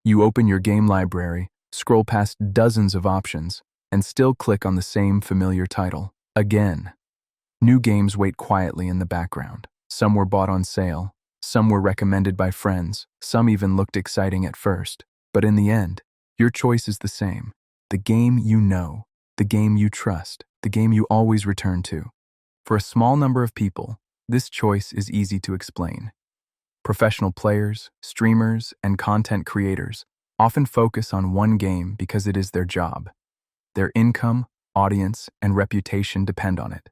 You open your game library, scroll past dozens of options, and still click on the same familiar title, again. New games wait quietly in the background. Some were bought on sale, some were recommended by friends, some even looked exciting at first. But in the end, your choice is the same. The game you know, the game you trust, the game you always return to. For a small number of people, this choice is easy to explain. Professional players, streamers, and content creators often focus on one game because it is their job. Their income, audience, and reputation depend on it.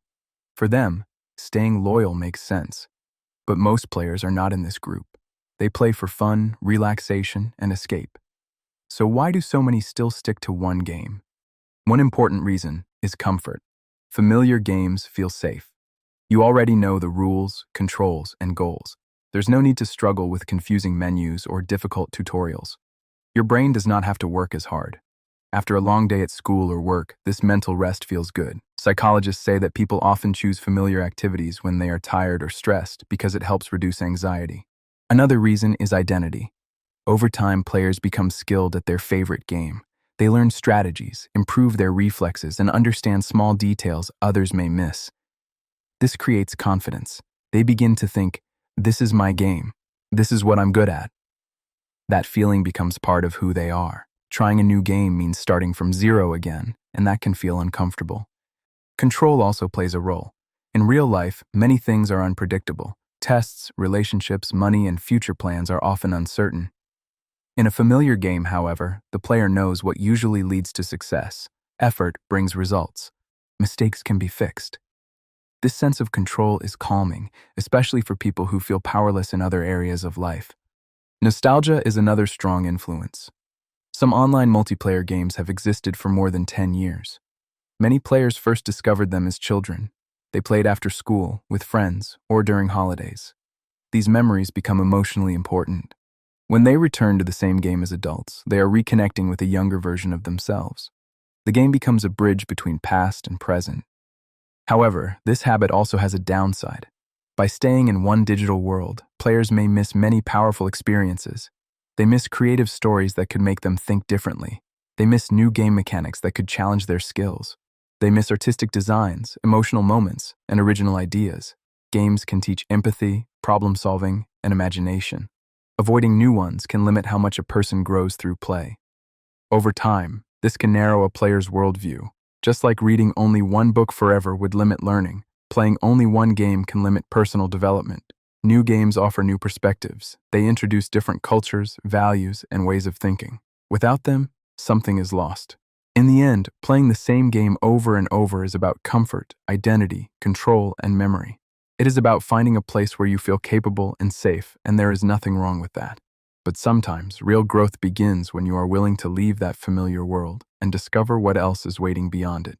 For them, staying loyal makes sense. But most players are not in this group. They play for fun, relaxation, and escape. So why do so many still stick to one game? One important reason is comfort. Familiar games feel safe. You already know the rules, controls, and goals. There's no need to struggle with confusing menus or difficult tutorials. Your brain does not have to work as hard. After a long day at school or work, this mental rest feels good. Psychologists say that people often choose familiar activities when they are tired or stressed because it helps reduce anxiety. Another reason is identity. Over time, players become skilled at their favorite game. They learn strategies, improve their reflexes, and understand small details others may miss. This creates confidence. They begin to think, "This is my game. This is what I'm good at." That feeling becomes part of who they are. Trying a new game means starting from zero again, and that can feel uncomfortable. Control also plays a role. In real life, many things are unpredictable. Tests, relationships, money, and future plans are often uncertain. In a familiar game, however, the player knows what usually leads to success. Effort brings results. Mistakes can be fixed. This sense of control is calming, especially for people who feel powerless in other areas of life. Nostalgia is another strong influence. Some online multiplayer games have existed for more than 10 years. Many players first discovered them as children. They played after school, with friends, or during holidays. These memories become emotionally important. When they return to the same game as adults, they are reconnecting with a younger version of themselves. The game becomes a bridge between past and present. However, this habit also has a downside. By staying in one digital world, players may miss many powerful experiences. They miss creative stories that could make them think differently. They miss new game mechanics that could challenge their skills. They miss artistic designs, emotional moments, and original ideas. Games can teach empathy, problem-solving, and imagination. Avoiding new ones can limit how much a person grows through play. Over time, this can narrow a player's worldview. Just like reading only one book forever would limit learning, playing only one game can limit personal development. New games offer new perspectives. They introduce different cultures, values, and ways of thinking. Without them, something is lost. In the end, playing the same game over and over is about comfort, identity, control, and memory. It is about finding a place where you feel capable and safe, and there is nothing wrong with that. But sometimes, real growth begins when you are willing to leave that familiar world and discover what else is waiting beyond it.